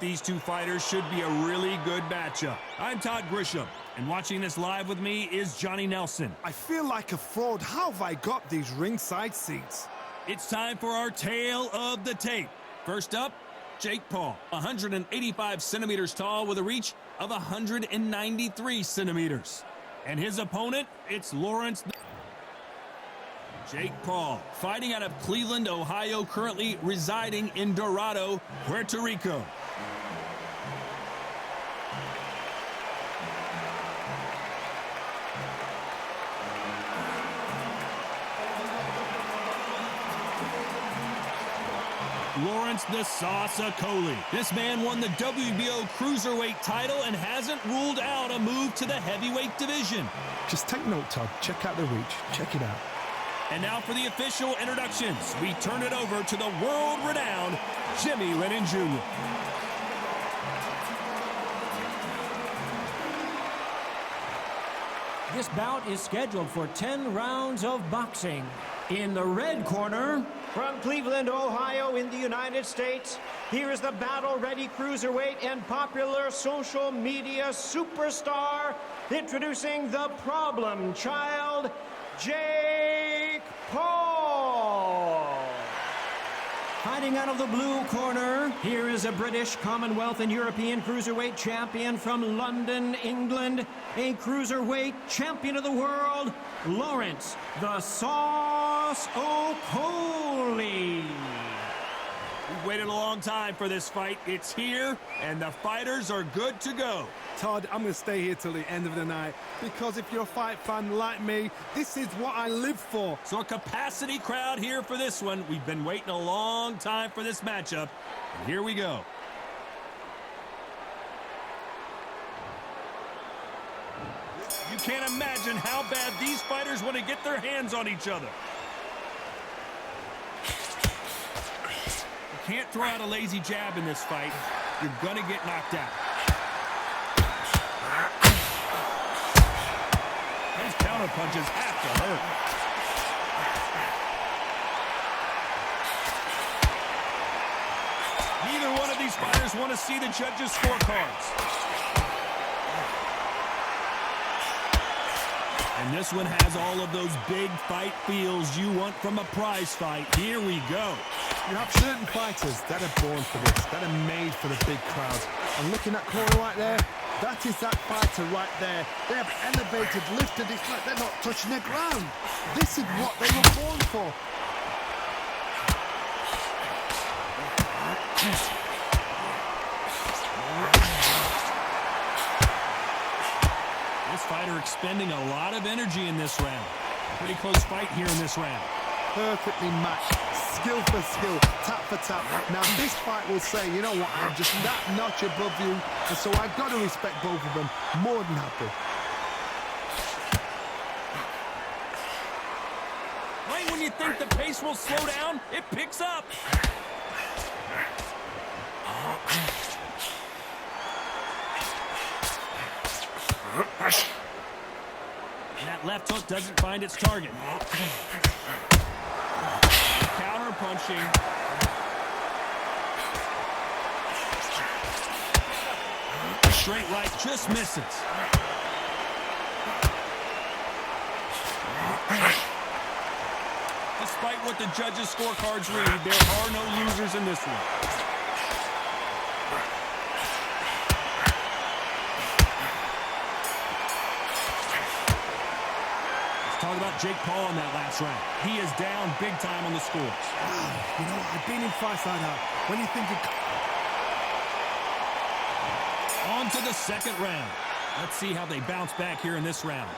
these two fighters should be a really good matchup. I'm Todd Grisham, and watching this live with me is Johnny Nelson. I feel like a fraud. How have I got these ringside seats? It's time for our tale of the tape. First up, Jake Paul, 185 centimeters tall with a reach of 193 centimeters. And his opponent, it's Lawrence. Jake Paul, fighting out of Cleveland, Ohio, currently residing in Dorado, Puerto Rico. Lawrence the Sauce Okolie. This man won the WBO Cruiserweight title and hasn't ruled out a move to the heavyweight division. Just take note, Todd. Check out the reach. Check it out. And now for the official introductions. We turn it over to the world-renowned Jimmy Lennon Jr. This bout is scheduled for 10 rounds of boxing. In the red corner, from Cleveland, Ohio in the United States, here is the battle-ready cruiserweight and popular social media superstar, introducing the problem child, Jake Paul. Fighting out of the blue corner, here is a British, Commonwealth, and European cruiserweight champion from London, England, a cruiserweight champion of the world, Lawrence the Sauce Okolie. We've waited a long time for this fight. It's here, and the fighters are good to go. Todd, I'm going to stay here till the end of the night, because if you're a fight fan like me, this is what I live for. So a capacity crowd here for this one. We've been waiting a long time for this matchup, and here we go. You can't imagine how bad these fighters want to get their hands on each other. You can't throw out a lazy jab in this fight. You're going to get knocked out. Those counter punches have to hurt. Neither one of these fighters want to see the judges' scorecards. And this one has all of those big fight feels you want from a prize fight. Here we go. You have certain fighters that are born for this, that are made for the big crowds. And looking at corner right there, that is that fighter right there. They have elevated, lifted, it's like they're not touching the ground. This is what they were born for. This fighter expending a lot of energy in this round. Pretty close fight here in this round. Perfectly matched, skill for skill, tap for tap. Now this fight will say, you know what, I'm just that notch above you, and so I've got to respect both of them more than happy. Right when you think the pace will slow down, it picks up. And that left hook doesn't find its target. Counter punching. Straight right just misses. Despite what the judges' scorecards read, there are no losers in this one. Talk about Jake Paul in that last round. He is down big time on the scores. You know, I've been in fights like that. When you think On to the second round. Let's see how they bounce back here in this round.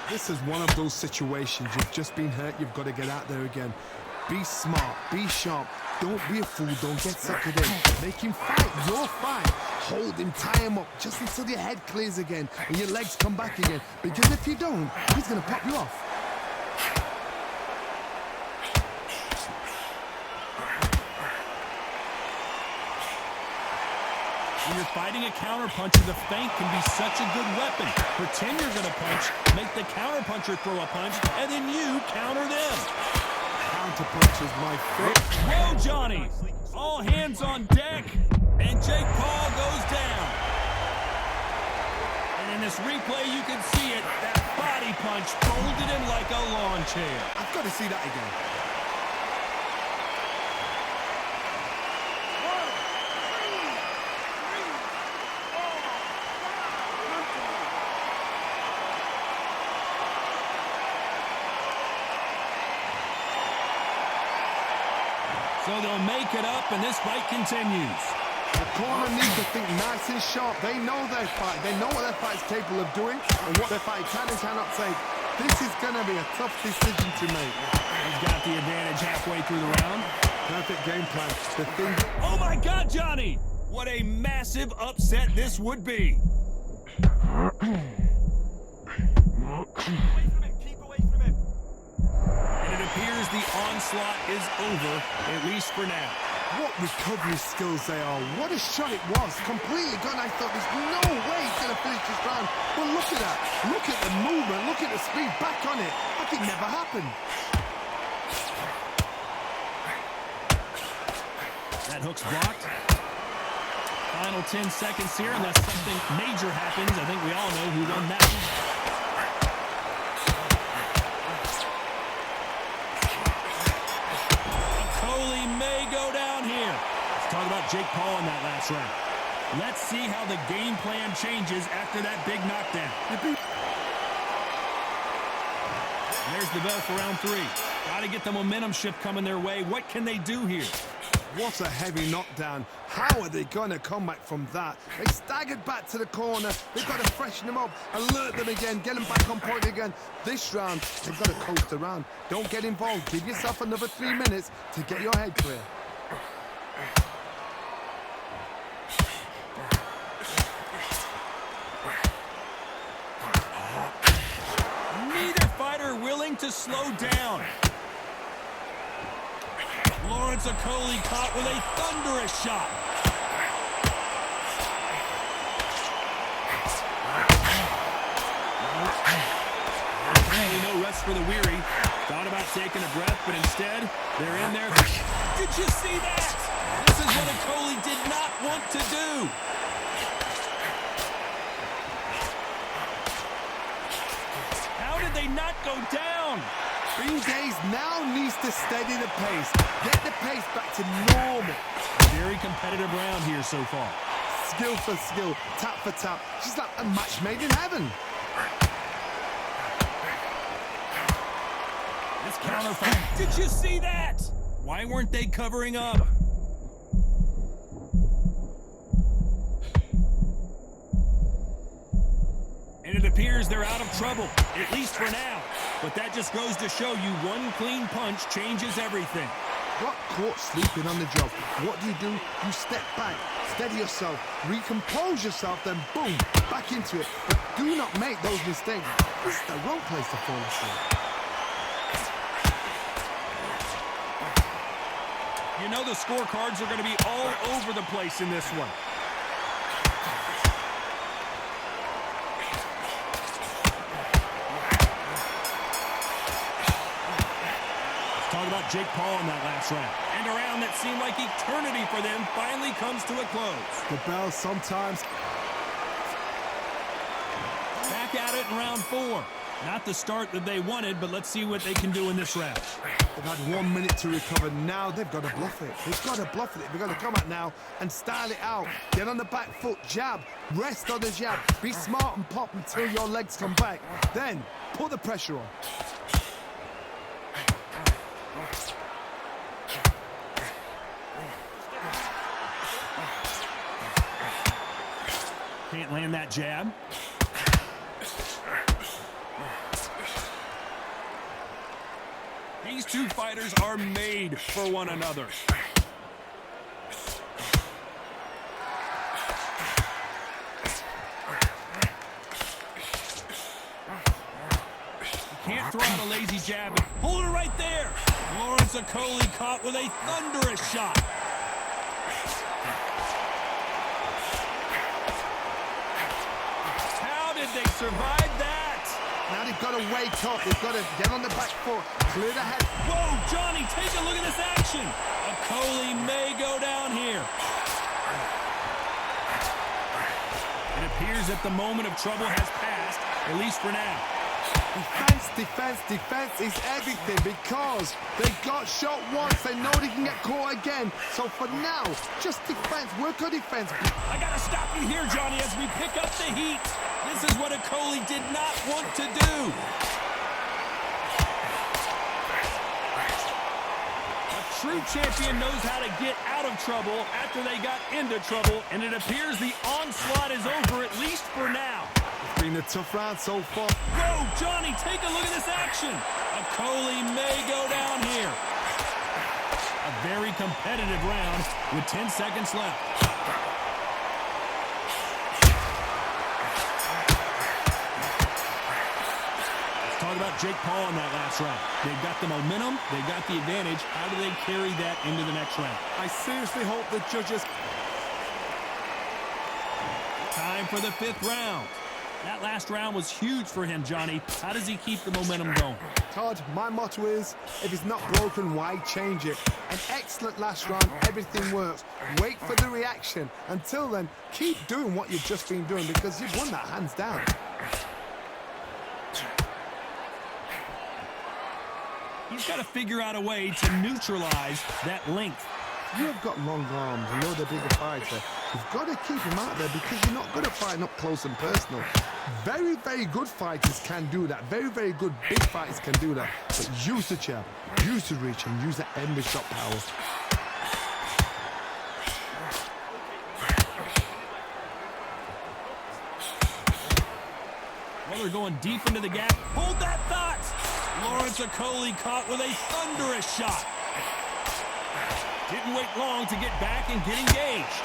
this is one of those situations, you've just been hurt, you've got to get out there again. Be smart, be sharp, don't be a fool, don't get suckered in. Make him fight, your fight. Hold him, tie him up, just until your head clears again and your legs come back again. Because if you don't, he's going to pop you off. When you're fighting a counterpuncher, the feint can be such a good weapon. Pretend you're going to punch, make the counterpuncher throw a punch, and then you counter them. Counterpunch is my favorite. Whoa, Johnny! All hands on deck. And Jake Paul goes down. And in this replay, you can see it. That body punch folded him like a lawn chair. I've got to see that again. So they'll make it up, and this fight continues. The corner needs to think nice and sharp. They know their fight. They know what their fight's capable of doing and what their fight can and cannot take. This is going to be a tough decision to make. He's got the advantage halfway through the round. Perfect game plan. The thing... Oh, my God, Johnny! What a massive upset this would be. Keep away from him. And it appears the onslaught is over, at least for now. What recovery skills they are. What a shot it was. Completely gone. I thought there's no way he's going to finish this round. But look at that. Look at the movement. Look at the speed. Back on it. Like it never happened. That hook's blocked. Final 10 seconds here, unless something major happens. I think we all know who won that one. Okolie may go down here. Let's talk about Jake Paul in that last round. Let's see how the game plan changes after that big knockdown. There's the bell for round 3. Got to get the momentum shift coming their way. What can they do here? What a heavy knockdown. How are they going to come back from that? They staggered back to the corner. They've got to freshen them up, alert them again, get them back on point again. This round, they've got to coast around. Don't get involved. Give yourself another 3 minutes to get your head clear. Neither fighter willing to slow down. Okolie caught with a thunderous shot. No rest for the weary. Thought about taking a breath, but instead, they're in there. Did you see that? This is what Okolie did not want to do. How did they not go down? Green Days now needs to steady the pace. Get the pace back to normal. Very competitive round here so far. Skill for skill, tap for tap. She's like a match made in heaven. This counter fight. Did you see that? Why weren't they covering up? And it appears they're out of trouble, at least for now. But that just goes to show you one clean punch changes everything. Got caught sleeping on the job. What do? You step back, steady yourself, recompose yourself, then boom, back into it. But do not make those mistakes. This is the wrong place to fall asleep. You know the scorecards are going to be all over the place in this one. Talk about Jake Paul in that last round. And a round that seemed like eternity for them finally comes to a close. The bell sometimes. Back at it in round 4. Not the start that they wanted, but let's see what they can do in this round. They've had 1 minute to recover. Now they've got to bluff it. They've got to bluff it. They've got to come out now and style it out. Get on the back foot, jab, rest on the jab. Be smart and pop until your legs come back. Then put the pressure on. Can't land that jab. These two fighters are made for one another. Can't throw out a lazy jab. Hold it right there. Okolie caught with a thunderous shot. How did they survive that? Now they've got to wake up. They've got to get on the back foot, clear the head. Whoa, Johnny, take a look at this action. Okolie may go down here. appears that the moment of trouble has passed, at least for now. Defense, defense, defense is everything because they got shot once. They know they can get caught again. So for now, just defense. Work on defense. I gotta stop you here, Johnny, as we pick up the heat. This is what Okolie did not want to do. A true champion knows how to get out of trouble after they got into trouble, and it appears the onslaught is over, at least for now. It's been a tough round so far. Whoa, Johnny, take a look at this action. Okolie may go down here. A very competitive round with 10 seconds left. Let's talk about Jake Paul in that last round. They've got the momentum. They've got the advantage. How do they carry that into the next round? I seriously hope the judges... Time for the 5th round. That last round was huge for him, Johnny. How does he keep the momentum going? Todd, my motto is, if it's not broken, why change it? An excellent last round, everything works. Wait for the reaction. Until then, keep doing what you've just been doing because you've won that hands down. He's got to figure out a way to neutralize that length. You have got long arms, and you're the bigger fighter. You've got to keep him out there because you're not good at fighting up close and personal. Very, very good fighters can do that. Very, very good big fighters can do that. But use the jab, use the reach, and use that end of shot power. Well, they're going deep into the gap. Hold that thought! Lawrence Okolie caught with a thunderous shot. Didn't wait long to get back and get engaged.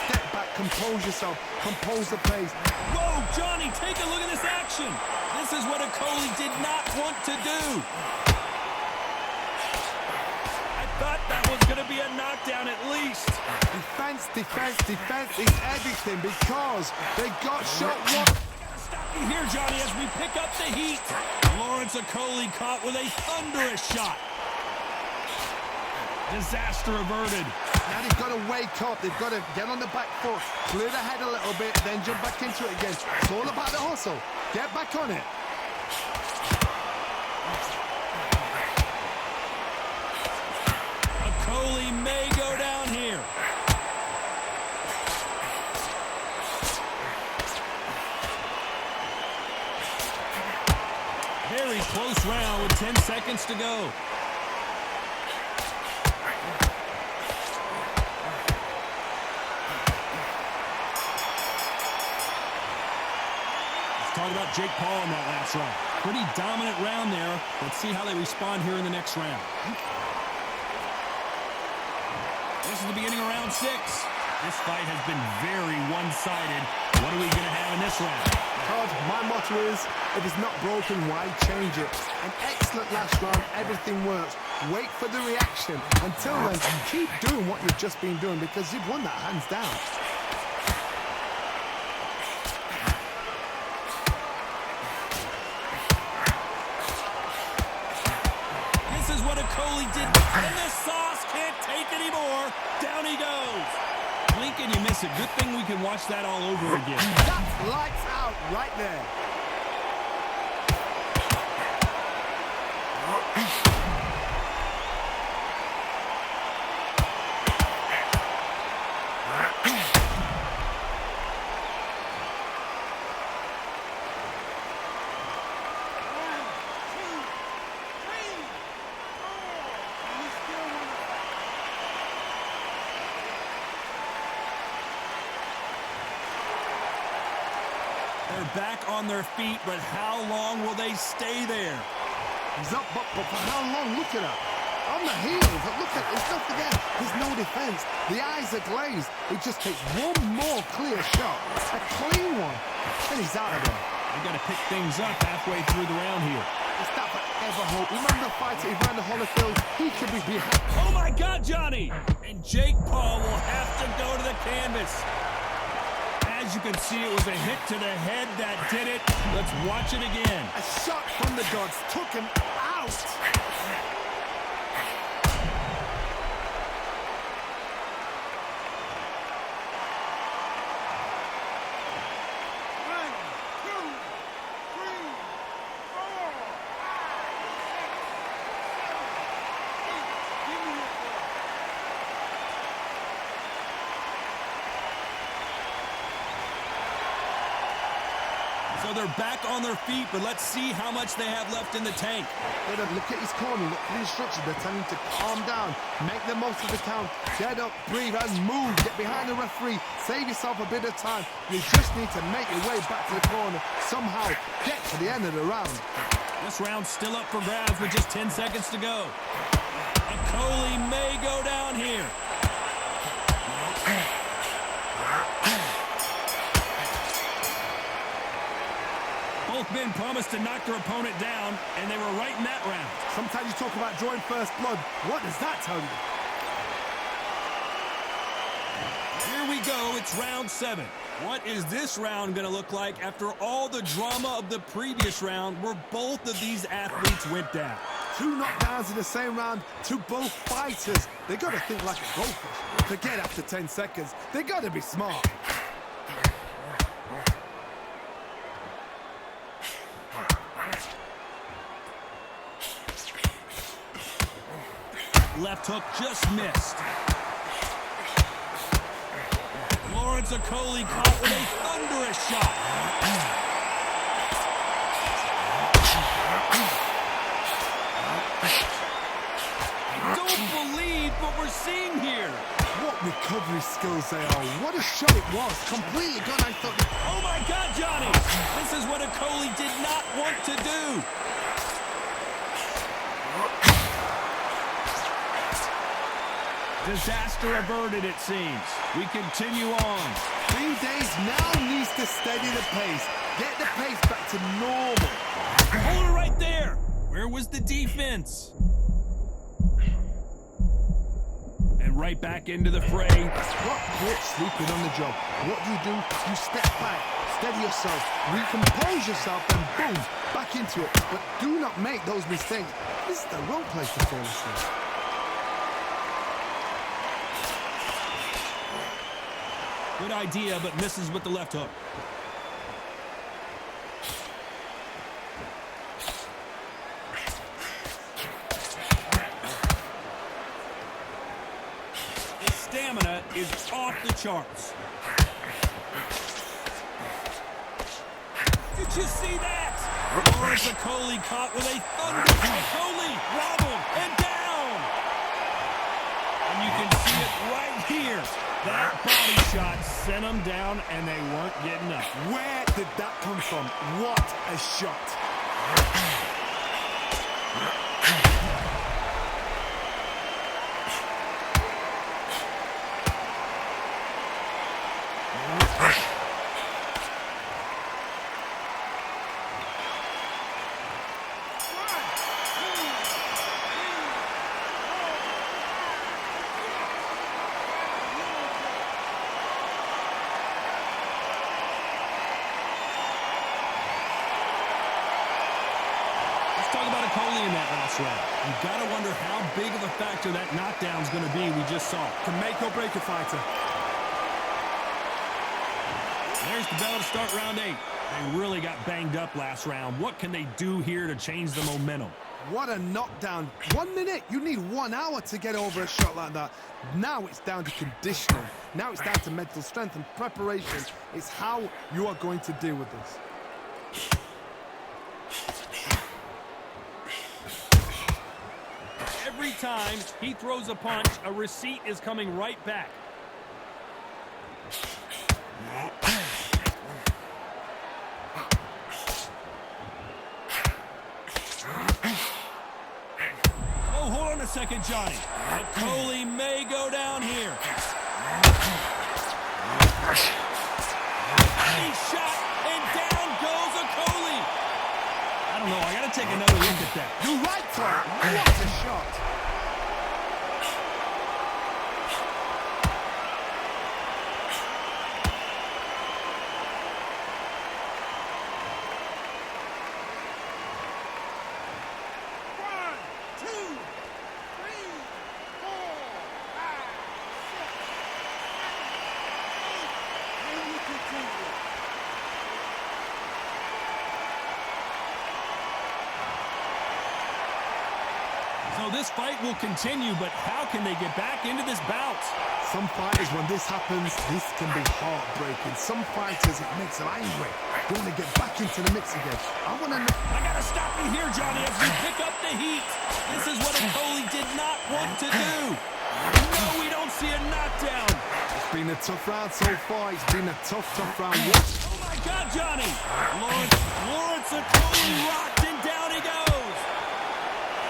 Step back, compose yourself, compose the pace. Whoa, Johnny, take a look at this action. This is what Okolie did not want to do. I thought that was going to be a knockdown at least. Defense, defense, defense is everything because they got shot once. Stop you here, Johnny, as we pick up the heat. Lawrence Okolie caught with a thunderous shot. Disaster averted. Now they've got to wake up. They've got to get on the back foot, clear the head a little bit, then jump back into it again. It's all about the hustle. Get back on it. Okolie may go down here. Very close round with 10 seconds to go. Talk about Jake Paul in that last round. Pretty dominant round there. Let's see how they respond here in the next round. This is the beginning of round 6. This fight has been very one-sided. What are we going to have in this round? Todd, my motto is, if it's not broken, why change it? An excellent last round, everything works. Wait for the reaction. Until then, keep doing what you've just been doing because you've won that hands down. Okolie did, and the sauce can't take anymore. Down he goes. Blink and you miss it. Good thing we can watch that all over again. That's lights out right there. They're back on their feet, but how long will they stay there? He's up, but for how long? Look at that. On the heels, look at, there's nothing there. There's no defense. The eyes are glazed. It just takes one more clear shot. A clean one. And he's out of there. They've got to pick things up halfway through the round here. Is that forever hope? Remember the fighter he ran the Holyfield? He could be behind. Oh my God, Johnny! And Jake Paul will have to go to the canvas. As you can see, it was a hit to the head that did it. Let's watch it again. A shot from the gods took him out. So they're back on their feet, but let's see how much they have left in the tank. Look at his corner, look at the instructions. They're telling him to calm down, make the most of the count, get up, breathe, and move. Get behind the referee, save yourself a bit of time. You just need to make your way back to the corner, somehow get to the end of the round. This round's still up for grabs with just 10 seconds to go. Okolie may go down here. Both men promised to knock their opponent down, and they were right in that round. Sometimes you talk about drawing first blood. What does that tell you? Here we go. It's round 7. What is this round going to look like after all the drama of the previous round where both of these athletes went down? 2 knockdowns in the same round to both fighters. They got to think like a goldfish. Forget after 10 seconds. They got to be smart. Left hook just missed. Okolie caught with a thunderous shot. Don't believe what we're seeing here. What recovery skills they are. What a shot it was. Completely gone. I thought... Oh my God, Johnny. This is what Okolie did not want to do. Disaster averted, it seems. We continue on. 3 days now needs to steady the pace. Get the pace back to normal. Hold it right there. Where was the defense? And right back into the fray. What quit sleeping on the job? What do? You step back, steady yourself, recompose yourself, and boom, back into it. But do not make those mistakes. This is the wrong place to fall asleep. Good idea, but misses with the left hook. His stamina is off the charts. Did you see that? Okolie caught with a thunder. Okolie wobbled and down. And you can see it right here. That body shot sent them down, and they weren't getting up. Where did that come from? What a shot. Talk about Okolie in that last round. You gotta wonder how big of a factor that knockdown's gonna be we just saw. Can make or break a fighter. There's the bell to start round 8. They really got banged up last round. What can they do here to change the momentum? What a knockdown. 1 minute, you need 1 hour to get over a shot like that. Now it's down to conditioning. Now it's down to mental strength and preparation. It's how you are going to deal with this. Every time he throws a punch, a receipt is coming right back. Oh, hold on a second, Johnny. Okolie may go down here. He shot, and down goes Okolie. I don't know. I got to take another look at that. You're right, Tom. What a shot. So know, this fight will continue, but how can they get back into this bout? Some fighters, when this happens, this can be heartbreaking. Some fighters, it makes them angry. They want to get back into the mix again. I want to know. I got to stop you here, Johnny, as we pick up the heat. This is what Okolie did not want to do. No, we don't see a knockdown. It's been a tough round so far. It's been a tough round. Oh, my God, Johnny. Lawrence Okolie rocked, and down he goes.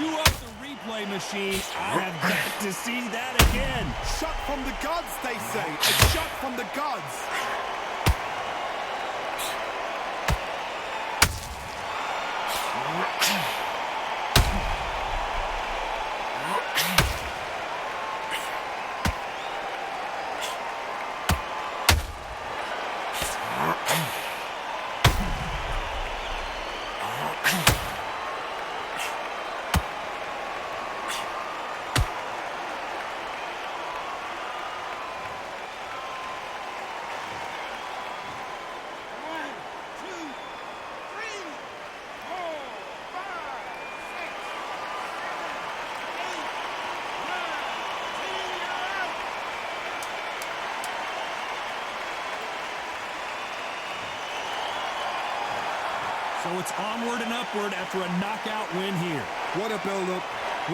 You up the replay machine. I have got to see that again. Shot from the gods, they say. A shot from the gods. So it's onward and upward after a knockout win here. What a build-up.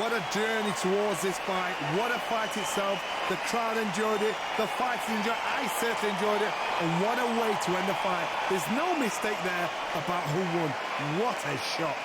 What a journey towards this fight. What a fight itself. The crowd enjoyed it. The fighters enjoyed it. I certainly enjoyed it. And what a way to end the fight. There's no mistake there about who won. What a shot.